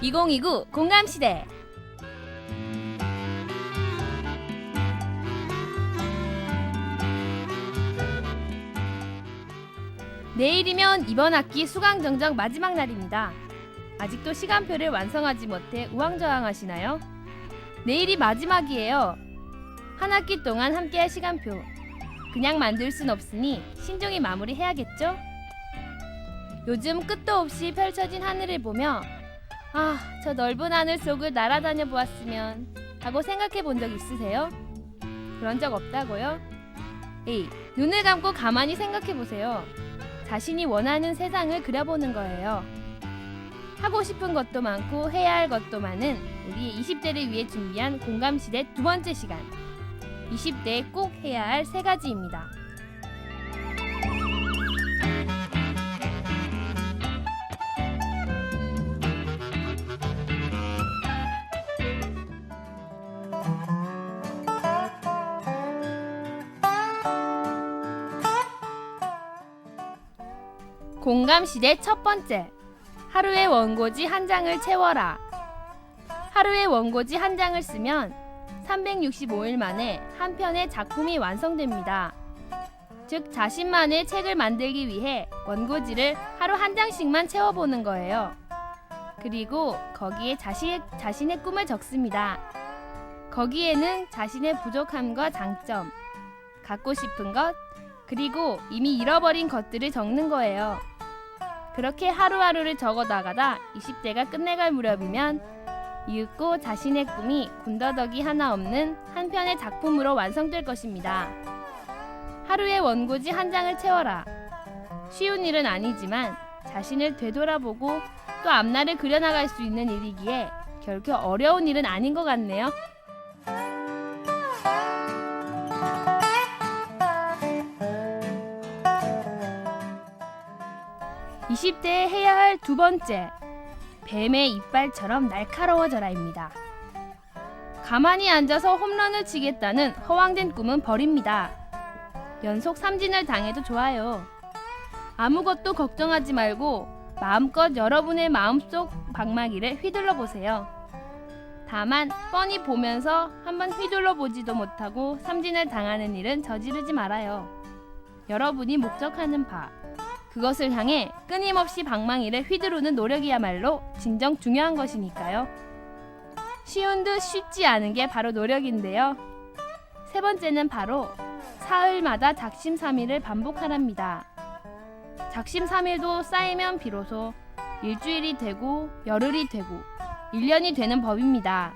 2029 공감시대. 내일이면 이번 학기 수강 정적 마지막 날입니다. 아직도 시간표를 완성하지 못해 우왕좌왕하시나요? 내일이 마지막이에요. 한 학기 동안 함께할 시간표. 그냥 만들 순 없으니 신중히 마무리해야겠죠? 요즘 끝도 없이 펼쳐진 하늘을 보며 저 넓은 하늘 속을 날아다녀 보았으면 하고 생각해 본 적 있으세요? 그런 적 없다고요? 눈을 감고 가만히 생각해 보세요. 자신이 원하는 세상을 그려보는 거예요. 하고 싶은 것도 많고 해야 할 것도 많은 우리의 20대를 위해 준비한 공감시대 두 번째 시간. 20대에 꼭 해야 할 3가지입니다. 공감시대 첫 번째. 하루에 원고지 한 장을 채워라. 하루에 원고지 한 장을 쓰면 365일 만에 한 편의 작품이 완성됩니다. 즉 자신만의 책을 만들기 위해 원고지를 하루 한 장씩만 채워보는 거예요. 그리고 거기에 자신의 꿈을 적습니다. 거기에는 자신의 부족함과 장점, 갖고 싶은 것, 그리고 이미 잃어버린 것들을 적는 거예요. 그렇게 하루하루를 적어나가다 20대가 끝내갈 무렵이면 이윽고 자신의 꿈이 군더더기 하나 없는 한 편의 작품으로 완성될 것입니다. 하루에 원고지 한 장을 채워라. 쉬운 일은 아니지만 자신을 되돌아보고 또 앞날을 그려나갈 수 있는 일이기에 결코 어려운 일은 아닌 것 같네요. 20대에 해야 할 두 번째, 뱀의 이빨처럼 날카로워져라입니다. 가만히 앉아서 홈런을 치겠다는 허황된 꿈은 버립니다. 연속 삼진을 당해도 좋아요. 아무것도 걱정하지 말고 마음껏 여러분의 마음속 방망이를 휘둘러 보세요. 다만 뻔히 보면서 한번 휘둘러 보지도 못하고 삼진을 당하는 일은 저지르지 말아요. 여러분이 목적하는 바, 그것을 향해 끊임없이 방망이를 휘두르는 노력이야말로 진정 중요한 것이니까요. 쉬운 듯 쉽지 않은 게 바로 노력인데요. 세 번째는 바로 사흘마다 작심삼일을 반복하랍니다. 작심삼일도 쌓이면 비로소 일주일이 되고 열흘이 되고 1년이 되는 법입니다.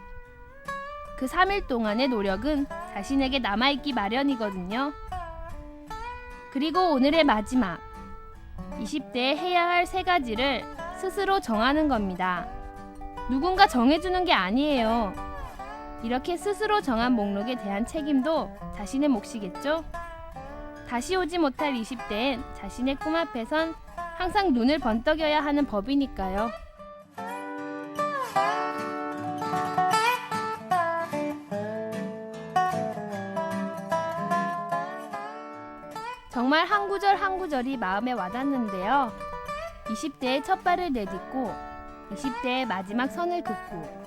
그 3일 동안의 노력은 자신에게 남아있기 마련이거든요. 그리고 오늘의 마지막, 20대에 해야 할 3가지를 스스로 정하는 겁니다. 누군가 정해주는 게 아니에요. 이렇게 스스로 정한 목록에 대한 책임도 자신의 몫이겠죠? 다시 오지 못할 20대엔 자신의 꿈 앞에선 항상 눈을 번떡여야 하는 법이니까요. 정말 한 구절 한 구절이 마음에 와닿는데요. 20대의 첫 발을 내딛고 20대의 마지막 선을 긋고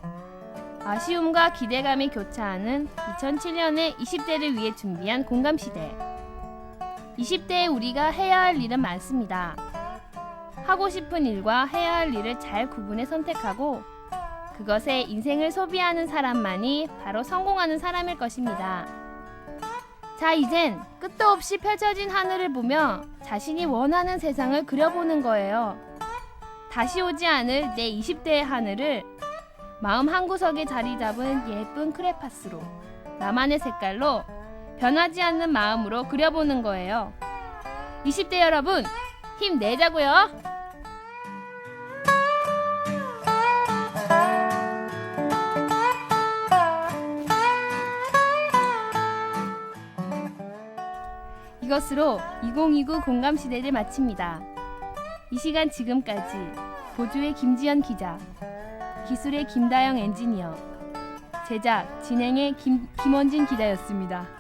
아쉬움과 기대감이 교차하는 2007년의 20대를 위해 준비한 공감시대. 20대에 우리가 해야 할 일은 많습니다. 하고 싶은 일과 해야 할 일을 잘 구분해 선택하고 그것에 인생을 소비하는 사람만이 바로 성공하는 사람일 것입니다. 자, 이젠 끝도 없이 펼쳐진 하늘을 보며 자신이 원하는 세상을 그려보는 거예요. 다시 오지 않을 내 20대의 하늘을 마음 한구석에 자리 잡은 예쁜 크레파스로, 나만의 색깔로, 변하지 않는 마음으로 그려보는 거예요. 20대 여러분, 힘내자고요. 이것으로 2029 공감시대를 마칩니다. 이 시간 지금까지 보조의 김지연 기자, 기술의 김다영 엔지니어, 제작, 진행의 김원진 기자였습니다.